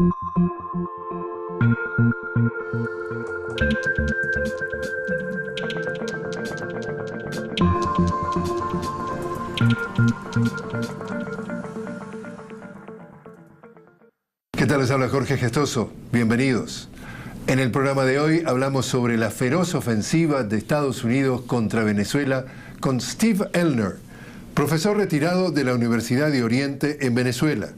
¿Qué tal? Les habla Jorge Gestoso. Bienvenidos. En el programa de hoy hablamos sobre la feroz ofensiva de Estados Unidos contra Venezuela con Steve Elner, profesor retirado de la Universidad de Oriente en Venezuela,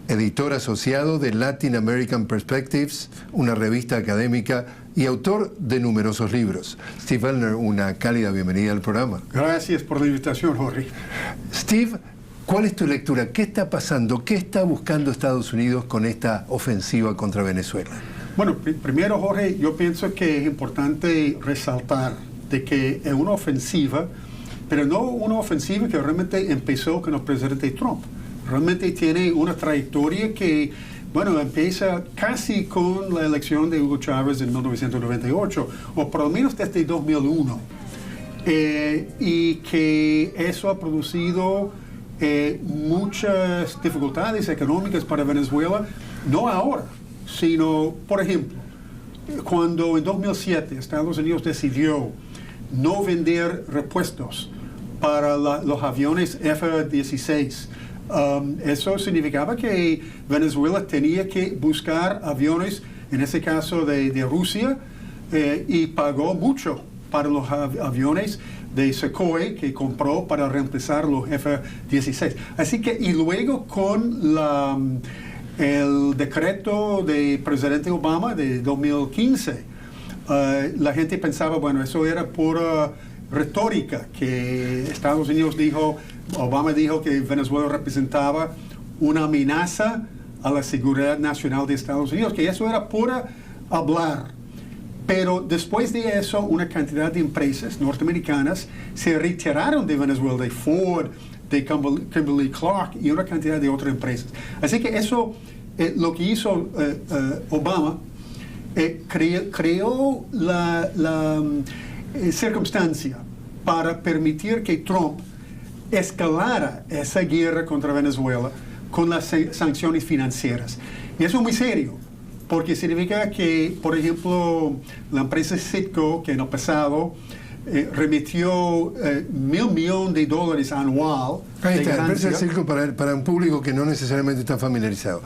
editor asociado de Latin American Perspectives, una revista académica, y autor de numerosos libros. Steve Elner, una cálida bienvenida al programa. Gracias por la invitación, Jorge. Steve, ¿cuál es tu lectura? ¿Qué está pasando? ¿Qué está buscando Estados Unidos con esta ofensiva contra Venezuela? Bueno, primero, Jorge, yo pienso que es importante resaltar de que es una ofensiva, pero no una ofensiva que realmente empezó con el presidente Trump. Realmente tiene una trayectoria que, bueno, empieza casi con la elección de Hugo Chávez en 1998, o por lo menos desde 2001. Y que eso ha producido muchas dificultades económicas para Venezuela, no ahora, sino, por ejemplo, cuando en 2007 Estados Unidos decidió no vender repuestos para los aviones F-16, eso significaba que Venezuela tenía que buscar aviones, en ese caso de Rusia, y pagó mucho para los aviones de Sukhoi que compró para reemplazar los F-16. Así que, y luego con el decreto del presidente Obama de 2015, la gente pensaba, bueno, eso era pura retórica, que Estados Unidos dijo, Obama dijo que Venezuela representaba una amenaza a la seguridad nacional de Estados Unidos, que eso era pura hablar. Pero después de eso, una cantidad de empresas norteamericanas se retiraron de Venezuela, de Ford, de Kimberly Clark y una cantidad de otras empresas. Así que eso, lo que hizo Obama, creó la circunstancia para permitir que Trump escalara esa guerra contra Venezuela con las sanciones financieras. Y eso es muy serio, porque significa que, por ejemplo, la empresa Citgo, que en el pasado remitió $1.000 millones anual. Ahí está, la empresa Citgo, para un público que no necesariamente está familiarizado.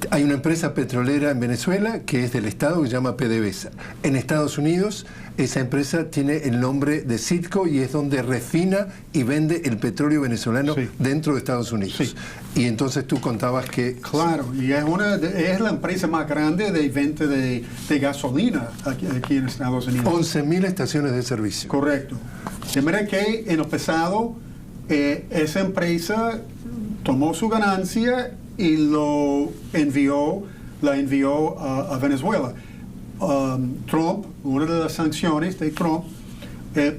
Hay una empresa petrolera en Venezuela que es del Estado, que se llama PDVSA. En Estados Unidos, esa empresa tiene el nombre de Citgo y es donde refina y vende el petróleo venezolano dentro de Estados Unidos. Sí. Y entonces tú contabas que... Claro, y es la empresa más grande de venta de gasolina aquí en Estados Unidos. 11.000 estaciones de servicio. Correcto. De manera que en el pasado, esa empresa tomó su ganancia y la envió a Venezuela. Trump, una de las sanciones de Trump,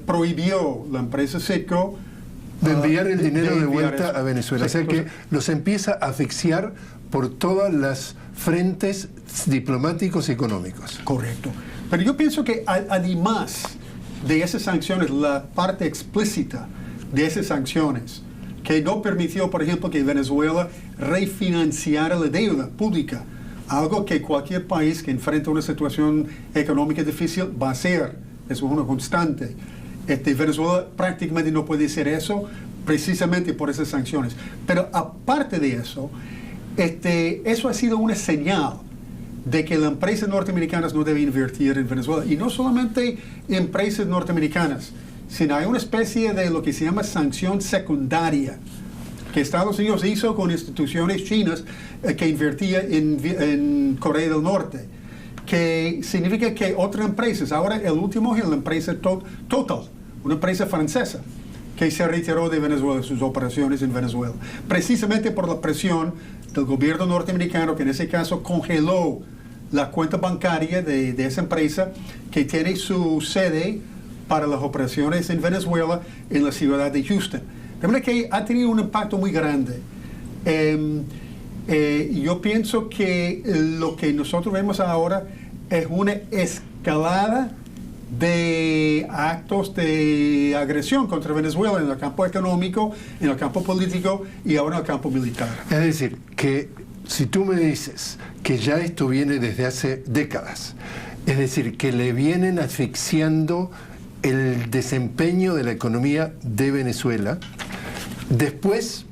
prohibió la empresa Citgo de enviar el dinero de vuelta a Venezuela. Sí, o sea que los empieza a asfixiar por todas las frentes diplomáticos y económicos. Correcto. Pero yo pienso que además de esas sanciones, la parte explícita de esas sanciones, que no permitió, por ejemplo, que Venezuela refinanciara la deuda pública, algo que cualquier país que enfrenta una situación económica difícil va a hacer, es una constante. Venezuela prácticamente no puede hacer eso precisamente por esas sanciones. Pero aparte de eso, eso ha sido una señal de que las empresas norteamericanas no deben invertir en Venezuela. Y no solamente empresas norteamericanas, sino hay una especie de lo que se llama sanción secundaria que Estados Unidos hizo con instituciones chinas que invertían en Corea del Norte, que significa que otras empresas, ahora el último es la empresa Total, una empresa francesa, que se retiró de Venezuela, sus operaciones en Venezuela, precisamente por la presión del gobierno norteamericano, que en ese caso congeló la cuenta bancaria de esa empresa, que tiene su sede para las operaciones en Venezuela en la ciudad de Houston. De manera que ha tenido un impacto muy grande. Yo pienso que lo que nosotros vemos ahora es una escalada de actos de agresión contra Venezuela en el campo económico, en el campo político y ahora en el campo militar. Es decir, que si tú me dices que ya esto viene desde hace décadas, es decir, que le vienen asfixiando el desempeño de la economía de Venezuela, después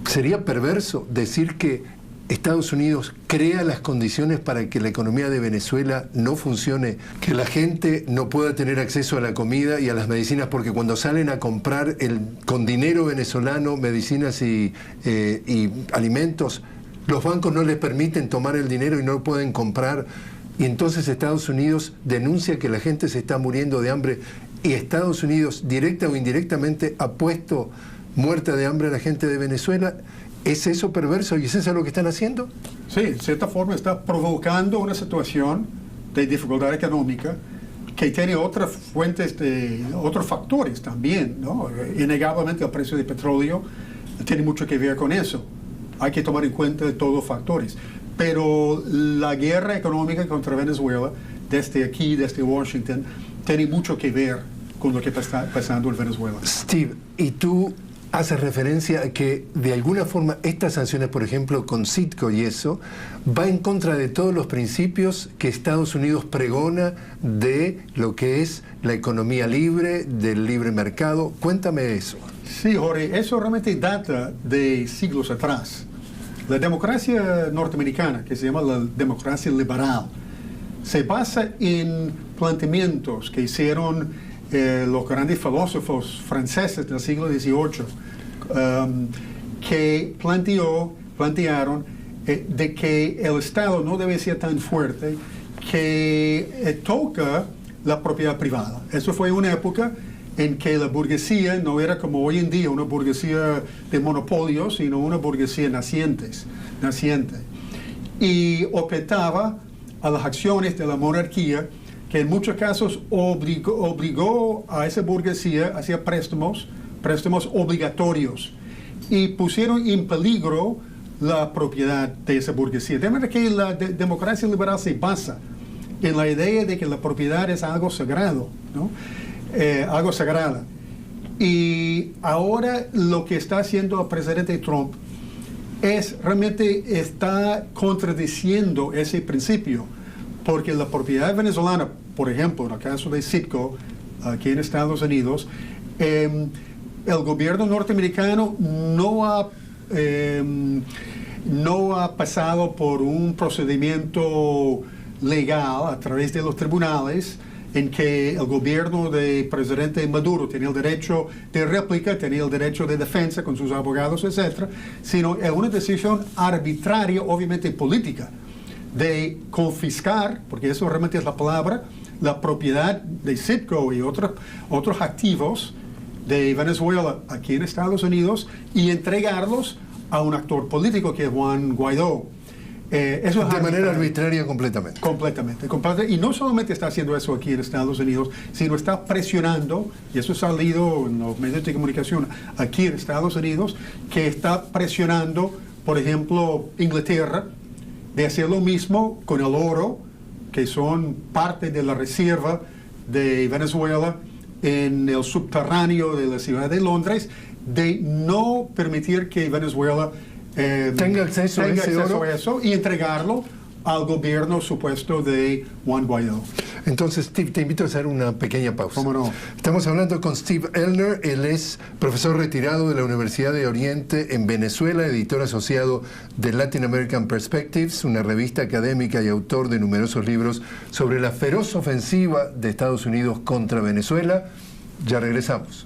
sería perverso decir que Estados Unidos crea las condiciones para que la economía de Venezuela no funcione, que la gente no pueda tener acceso a la comida y a las medicinas, porque cuando salen a comprar con dinero venezolano medicinas y alimentos, los bancos no les permiten tomar el dinero y no pueden comprar. Y entonces Estados Unidos denuncia que la gente se está muriendo de hambre y Estados Unidos, directa o indirectamente, ha puesto muerta de hambre a la gente de Venezuela. ¿Es eso perverso y es eso lo que están haciendo? Sí, de cierta forma está provocando una situación de dificultad económica que tiene otras fuentes, otros factores también, ¿no? Innegablemente el precio del petróleo tiene mucho que ver con eso. Hay que tomar en cuenta todos los factores. Pero la guerra económica contra Venezuela, desde aquí, desde Washington, tiene mucho que ver con lo que está pasando en Venezuela. Steve, ¿y tú haces referencia a que de alguna forma estas sanciones, por ejemplo, con Citgo y eso, va en contra de todos los principios que Estados Unidos pregona de lo que es la economía libre, del libre mercado? Cuéntame eso. Sí, Jorge, eso realmente data de siglos atrás. La democracia norteamericana, que se llama la democracia liberal, se basa en planteamientos que hicieron los grandes filósofos franceses del siglo XVIII, que plantearon de que el Estado no debe ser tan fuerte que toca la propiedad privada. Eso fue una época en que la burguesía no era como hoy en día una burguesía de monopolios, sino una burguesía naciente. Y objetaba a las acciones de la monarquía, que en muchos casos obligó a esa burguesía a hacer préstamos obligatorios, y pusieron en peligro la propiedad de esa burguesía. De manera que la democracia liberal se basa en la idea de que la propiedad es algo sagrado, ¿no? Algo sagrado. Y ahora lo que está haciendo el presidente Trump realmente está contradiciendo ese principio, porque la propiedad venezolana, por ejemplo, en el caso de Citgo, aquí en Estados Unidos, el gobierno norteamericano no ha pasado por un procedimiento legal a través de los tribunales, en que el gobierno del presidente Maduro tenía el derecho de réplica, tenía el derecho de defensa con sus abogados, etc., sino es una decisión arbitraria, obviamente política, de confiscar, porque eso realmente es la palabra, la propiedad de Citgo y otros activos de Venezuela aquí en Estados Unidos y entregarlos a un actor político que es Juan Guaidó. Eso es de manera arbitraria completamente. Completamente. Y no solamente está haciendo eso aquí en Estados Unidos, sino está presionando, y eso ha salido en los medios de comunicación aquí en Estados Unidos, que está presionando, por ejemplo, Inglaterra, de hacer lo mismo con el oro, que son parte de la reserva de Venezuela en el subterráneo de la ciudad de Londres, de no permitir que Venezuela tenga acceso a eso y entregarlo al gobierno supuesto de Juan Guaidó. Entonces, Steve, te invito a hacer una pequeña pausa. ¿Cómo no? Estamos hablando con Steve Elner. Él es profesor retirado de la Universidad de Oriente en Venezuela, editor asociado de Latin American Perspectives, una revista académica y autor de numerosos libros sobre la feroz ofensiva de Estados Unidos contra Venezuela. Ya regresamos.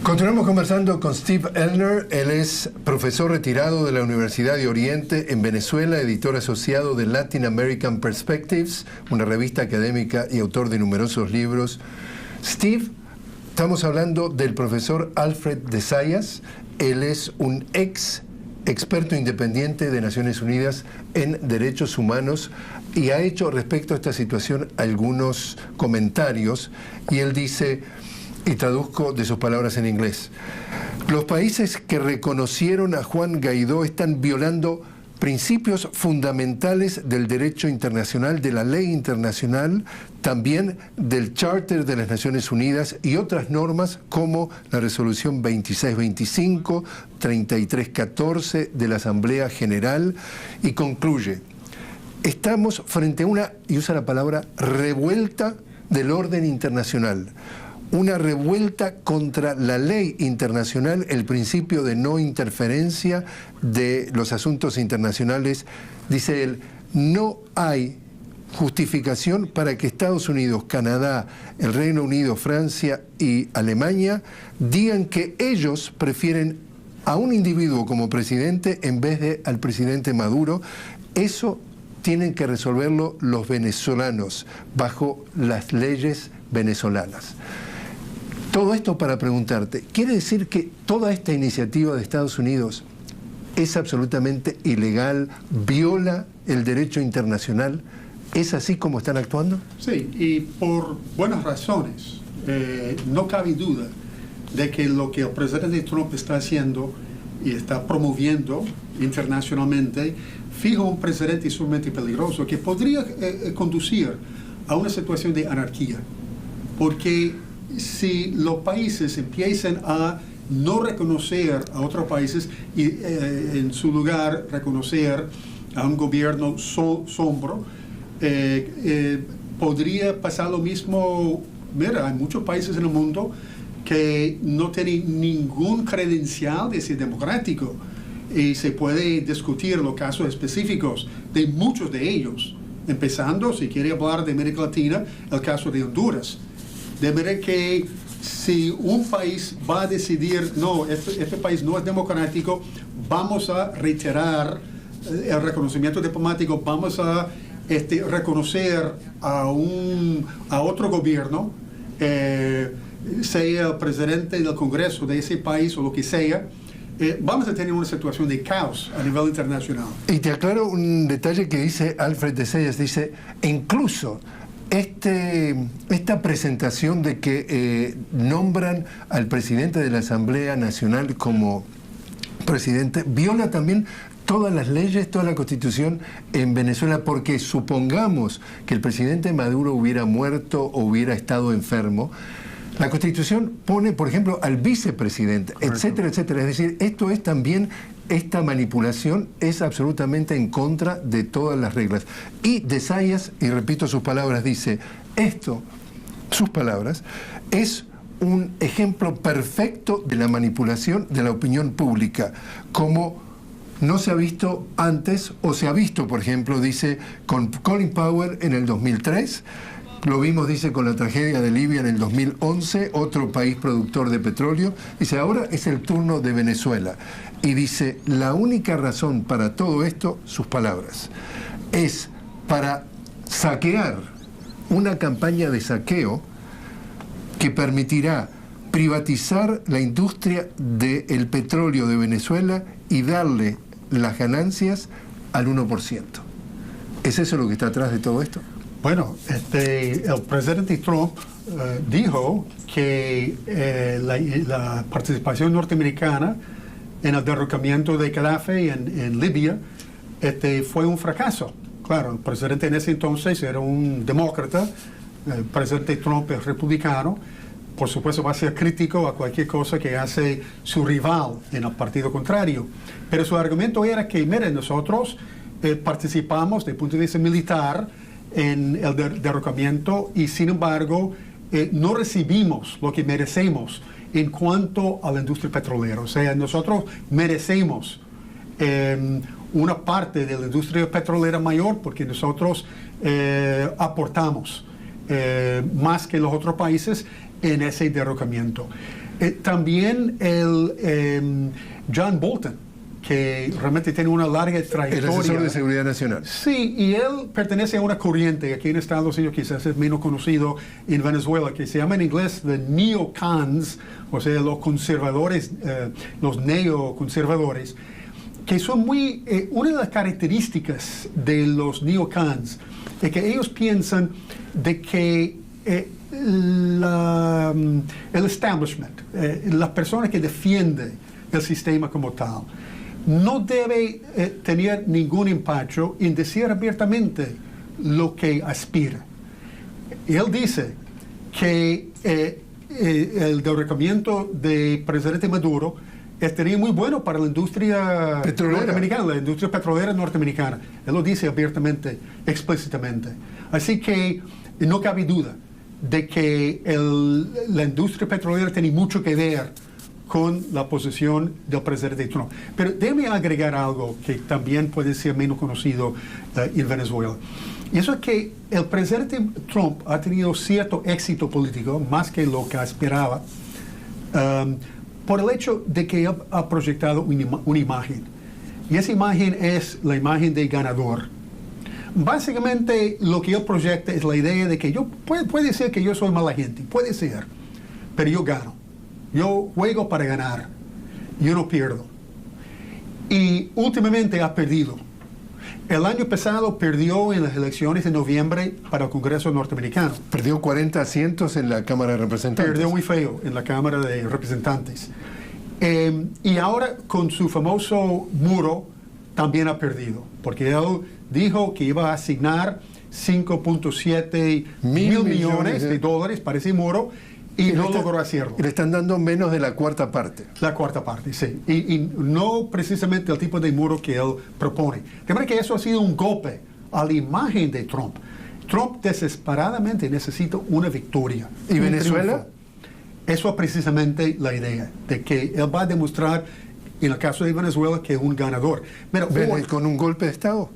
Continuamos conversando con Steve Elner. Él es profesor retirado de la Universidad de Oriente en Venezuela, editor asociado de Latin American Perspectives, una revista académica y autor de numerosos libros. Steve, estamos hablando del profesor Alfred de Zayas. Él es un experto independiente de Naciones Unidas en derechos humanos y ha hecho respecto a esta situación algunos comentarios, y él dice, y traduzco de sus palabras en inglés: los países que reconocieron a Juan Guaidó están violando principios fundamentales del derecho internacional, de la ley internacional, también del Charter de las Naciones Unidas y otras normas como la Resolución 2625, 3314 de la Asamblea General, y concluye: estamos frente a una, y usa la palabra, revuelta del orden internacional. Una revuelta contra la ley internacional, el principio de no interferencia de los asuntos internacionales. Dice él, no hay justificación para que Estados Unidos, Canadá, el Reino Unido, Francia y Alemania digan que ellos prefieren a un individuo como presidente en vez de al presidente Maduro. Eso tienen que resolverlo los venezolanos bajo las leyes venezolanas. Todo esto para preguntarte, ¿quiere decir que toda esta iniciativa de Estados Unidos es absolutamente ilegal, viola el derecho internacional? ¿Es así como están actuando? Sí, y por buenas razones. No cabe duda de que lo que el presidente Trump está haciendo y está promoviendo internacionalmente fija un precedente sumamente peligroso que podría conducir a una situación de anarquía. Porque si los países empiezan a no reconocer a otros países y en su lugar reconocer a un gobierno sombro, podría pasar lo mismo. Mira, hay muchos países en el mundo que no tienen ningún credencial de ser democrático y se puede discutir los casos específicos de muchos de ellos, empezando, si quiere hablar de América Latina, el caso de Honduras. De manera que si un país va a decidir, no, este país no es democrático, vamos a retirar el reconocimiento diplomático, vamos a reconocer a otro gobierno, sea el presidente del Congreso de ese país o lo que sea, vamos a tener una situación de caos a nivel internacional. Y te aclaro un detalle que dice Alfred de Zayas, dice, incluso esta presentación de que nombran al presidente de la Asamblea Nacional como presidente viola también todas las leyes, toda la Constitución en Venezuela, porque supongamos que el presidente Maduro hubiera muerto o hubiera estado enfermo, la Constitución pone, por ejemplo, al vicepresidente, etcétera, etcétera. Es decir, esto es también, esta manipulación es absolutamente en contra de todas las reglas. Y de Zayas, y repito sus palabras, dice, esto, sus palabras, es un ejemplo perfecto de la manipulación de la opinión pública, como no se ha visto antes, o se ha visto, por ejemplo, dice, con Colin Powell en el 2003, lo vimos, dice, con la tragedia de Libia en el 2011, otro país productor de petróleo. Dice, ahora es el turno de Venezuela. Y dice, la única razón para todo esto, sus palabras, es para saquear, una campaña de saqueo que permitirá privatizar la industria del petróleo de Venezuela y darle las ganancias al 1%. ¿Es eso lo que está atrás de todo esto? Bueno, el presidente Trump dijo que la participación norteamericana en el derrocamiento de Gaddafi en Libia fue un fracaso. Claro, el presidente en ese entonces era un demócrata, el presidente Trump es republicano, por supuesto va a ser crítico a cualquier cosa que hace su rival en el partido contrario. Pero su argumento era que, miren, nosotros participamos desde el punto de vista militar en el derrocamiento y sin embargo no recibimos lo que merecemos en cuanto a la industria petrolera. O sea, nosotros merecemos una parte de la industria petrolera mayor porque nosotros aportamos más que los otros países en ese derrocamiento. También John Bolton, que realmente tiene una larga trayectoria. El asesor de seguridad nacional. Sí, y él pertenece a una corriente aquí en Estados Unidos, quizás es menos conocido en Venezuela, que se llama en inglés the neocons, o sea, los conservadores, los neoconservadores, que son muy, una de las características de los neocons es que ellos piensan de que el establishment, las personas que defienden el sistema como tal, no debe tener ningún empacho en decir abiertamente lo que aspira. Él dice que el derrocamiento del presidente Maduro estaría muy bueno para la industria norteamericana, la industria petrolera norteamericana. Él lo dice abiertamente, explícitamente. Así que no cabe duda de que la industria petrolera tiene mucho que ver con la posición del presidente Trump. Pero déjeme agregar algo que también puede ser menos conocido en Venezuela. Y eso es que el presidente Trump ha tenido cierto éxito político, más que lo que aspiraba, por el hecho de que él ha proyectado una imagen. Y esa imagen es la imagen de ganador. Básicamente lo que él proyecta es la idea de que puede ser que yo soy mala gente, puede ser, pero yo gano. Yo juego para ganar, yo no pierdo. Y últimamente ha perdido. El año pasado perdió en las elecciones de noviembre para el Congreso norteamericano. Perdió 40 asientos en la Cámara de Representantes. Perdió muy feo en la Cámara de Representantes. Y ahora con su famoso muro también ha perdido, porque él dijo que iba a asignar 5.7 mil millones de dólares para ese muro y no logró hacerlo. Le están dando menos de la cuarta parte. La cuarta parte, sí. Y no precisamente el tipo de muro que él propone. De manera que eso ha sido un golpe a la imagen de Trump. Trump desesperadamente necesita una victoria. ¿Y Venezuela? Triunfo. Eso es precisamente la idea, de que él va a demostrar, en el caso de Venezuela, que es un ganador. Pero, ¿con un golpe de Estado?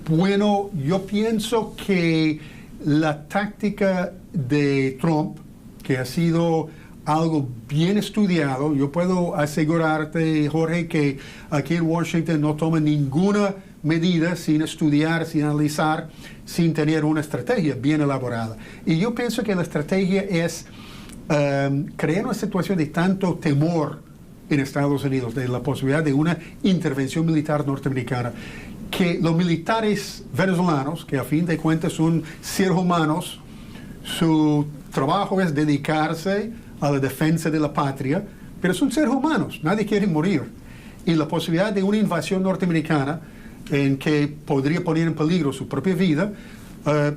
Bueno, yo pienso que la táctica de Trump, que ha sido algo bien estudiado, yo puedo asegurarte, Jorge, que aquí en Washington no toman ninguna medida sin estudiar, sin analizar, sin tener una estrategia bien elaborada. Y yo pienso que la estrategia es crear una situación de tanto temor en Estados Unidos, de la posibilidad de una intervención militar norteamericana, que los militares venezolanos, que a fin de cuentas son seres humanos, su trabajo es dedicarse a la defensa de la patria, pero son seres humanos, nadie quiere morir. Y la posibilidad de una invasión norteamericana en que podría poner en peligro su propia vida,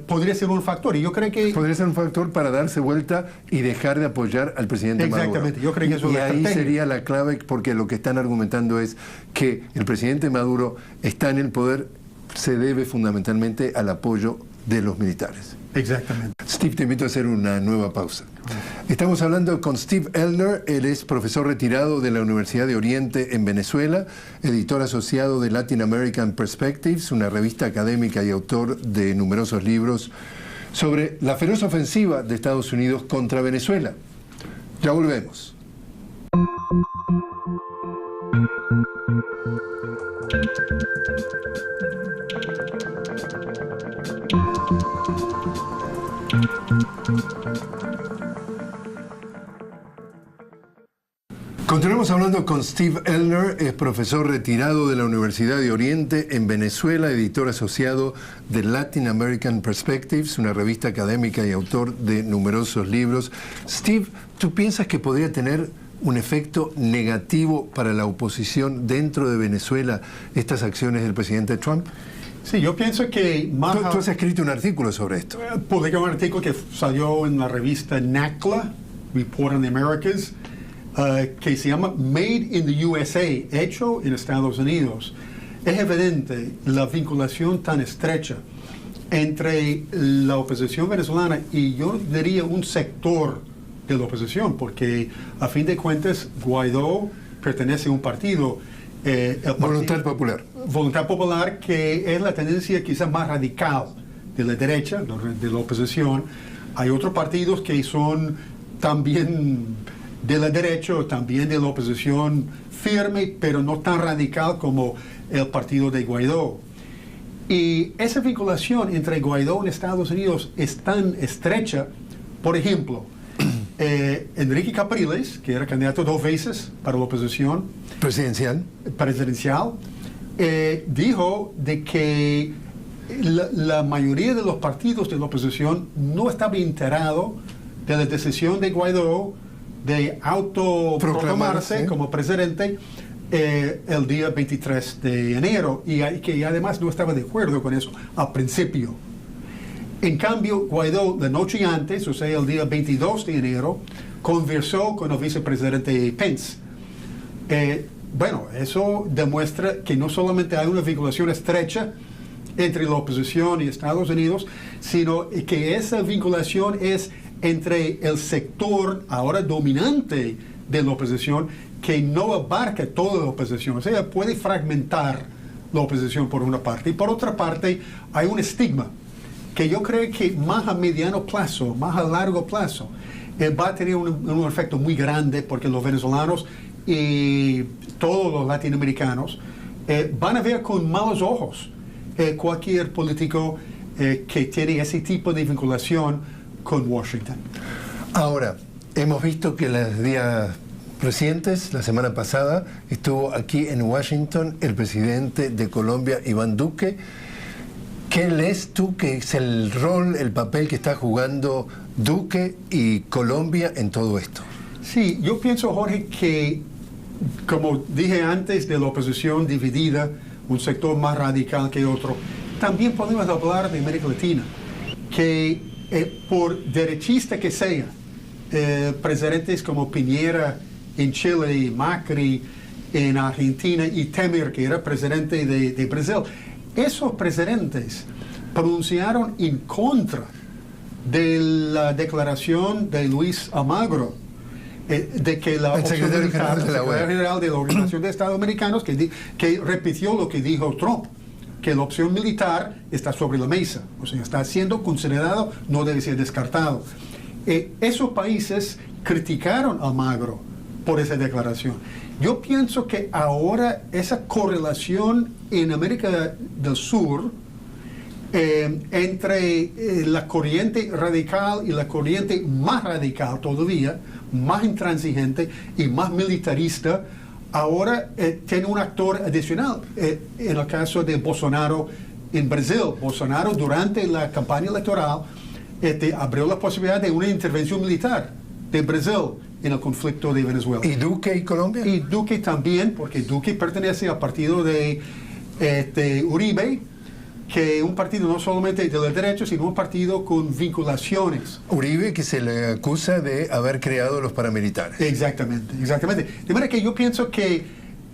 podría ser un factor. Y yo creo que... Podría ser un factor para darse vuelta y dejar de apoyar al presidente Maduro. Exactamente, yo creo que eso es y ahí sería la clave, porque lo que están argumentando es que el presidente Maduro está en el poder, se debe fundamentalmente al apoyo de los militares. Exactamente. Steve, te invito a hacer una nueva pausa. Estamos hablando con Steve Elner. Él es profesor retirado de la Universidad de Oriente en Venezuela, editor asociado de Latin American Perspectives, una revista académica y autor de numerosos libros sobre la feroz ofensiva de Estados Unidos contra Venezuela. Ya volvemos. Continuamos hablando con Steve Elner, es profesor retirado de la Universidad de Oriente en Venezuela, editor asociado de Latin American Perspectives, una revista académica y autor de numerosos libros. Steve, ¿tú piensas que podría tener un efecto negativo para la oposición dentro de Venezuela estas acciones del presidente Trump? Sí, yo pienso que más... Tú has escrito un artículo sobre esto. Publiqué un artículo que salió en la revista NACLA, Report on the Americas, que se llama Made in the USA, hecho en Estados Unidos. Es evidente la vinculación tan estrecha entre la oposición venezolana y yo diría un sector de la oposición, porque a fin de cuentas Guaidó pertenece a un partido, Voluntad Popular. Voluntad Popular, que es la tendencia quizás más radical de la derecha, de la oposición. Hay otros partidos que son también de la derecha, también de la oposición firme, pero no tan radical como el partido de Guaidó. Y esa vinculación entre Guaidó y Estados Unidos es tan estrecha. Por ejemplo, Enrique Capriles, que era candidato 2 veces para la oposición presidencial, dijo de que la mayoría de los partidos de la oposición no estaba enterado de la decisión de Guaidó de autoproclamarse como presidente el día 23 de enero y que además no estaba de acuerdo con eso al principio. En cambio, Guaidó, la noche antes, o sea, el día 22 de enero, conversó con el vicepresidente Pence. Bueno, eso demuestra que no solamente hay una vinculación estrecha entre la oposición y Estados Unidos, sino que esa vinculación es entre el sector ahora dominante de la oposición, que no abarca toda la oposición, o sea, puede fragmentar la oposición por una parte. Y por otra parte, hay un estigma que yo creo que más a mediano plazo, más a largo plazo, va a tener un efecto muy grande, porque los venezolanos y todos los latinoamericanos van a ver con malos ojos cualquier político que tiene ese tipo de vinculación con Washington. Ahora, hemos visto que los días recientes, la semana pasada, estuvo aquí en Washington el presidente de Colombia, Iván Duque. ¿Qué lees tú que es el rol, el papel que está jugando Duque y Colombia en todo esto? Sí, yo pienso, Jorge, que, como dije antes, de la oposición dividida, un sector más radical que otro, también podemos hablar de América Latina, que por derechista que sea, presidentes como Piñera en Chile, Macri en Argentina y Temer, que era presidente de Brasil, esos presidentes pronunciaron en contra de la declaración de Luis Almagro, de que la secretario general general de la Organización de Estados Americanos, que repitió lo que dijo Trump, que la opción militar está sobre la mesa, o sea, está siendo considerado, no debe ser descartado. Esos países criticaron a Almagro por esa declaración. Yo pienso que ahora esa correlación en América del Sur entre la corriente radical y la corriente más radical todavía, más intransigente y más militarista, ahora tiene un actor adicional. En el caso de Bolsonaro en Brasil, Bolsonaro durante la campaña electoral abrió la posibilidad de una intervención militar de Brasil en el conflicto de Venezuela. ¿Y Duque y Colombia? Y Duque también, porque Duque pertenece al partido de Uribe, que es un partido no solamente de la derecha, sino un partido con vinculaciones. Uribe, que se le acusa de haber creado los paramilitares. Exactamente, exactamente. De manera que yo pienso que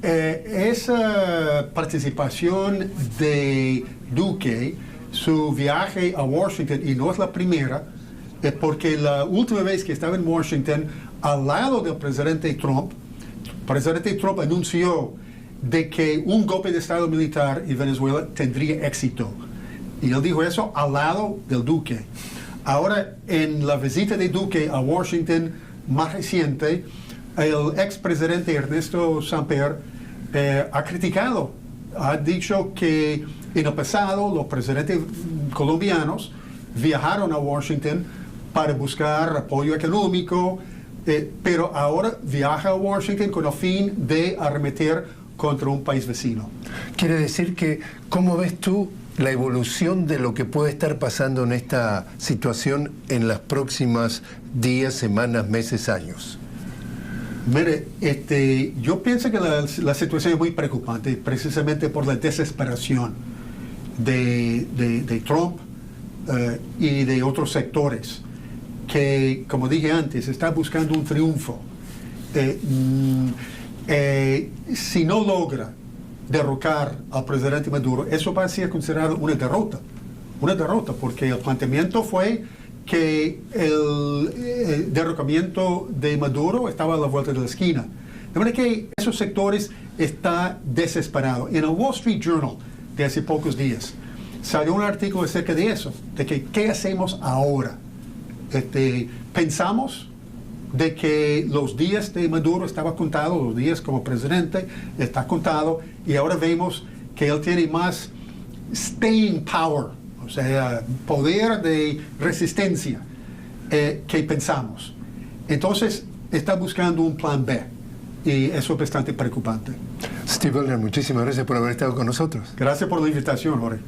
esa participación de Duque, su viaje a Washington, y no es la primera, porque la última vez que estaba en Washington, al lado del presidente Trump anunció de que un golpe de Estado militar en Venezuela tendría éxito. Y él dijo eso al lado del Duque. Ahora, en la visita de Duque a Washington más reciente, el expresidente Ernesto Samper ha criticado, ha dicho que en el pasado los presidentes colombianos viajaron a Washington para buscar apoyo económico, pero ahora viaja a Washington con el fin de arremeter contra un país vecino. Quiere decir que, ¿cómo ves tú la evolución de lo que puede estar pasando en esta situación en las próximas días, semanas, meses, años? Mire, yo pienso que la situación es muy preocupante, precisamente por la desesperación de Trump y de otros sectores, que, como dije antes, está buscando un triunfo. Si no logra derrocar al presidente Maduro, eso va a ser considerado una derrota, porque el planteamiento fue que el derrocamiento de Maduro estaba a la vuelta de la esquina. De manera que esos sectores están desesperados. En el Wall Street Journal de hace pocos días salió un artículo acerca de eso, de que ¿qué hacemos ahora? Pensamos de que los días de Maduro estaban contados, los días como presidente está contado, y ahora vemos que él tiene más staying power, o sea, poder de resistencia que pensamos. Entonces, está buscando un plan B, y eso es bastante preocupante. Steve Elner, muchísimas gracias por haber estado con nosotros. Gracias por la invitación, Jorge.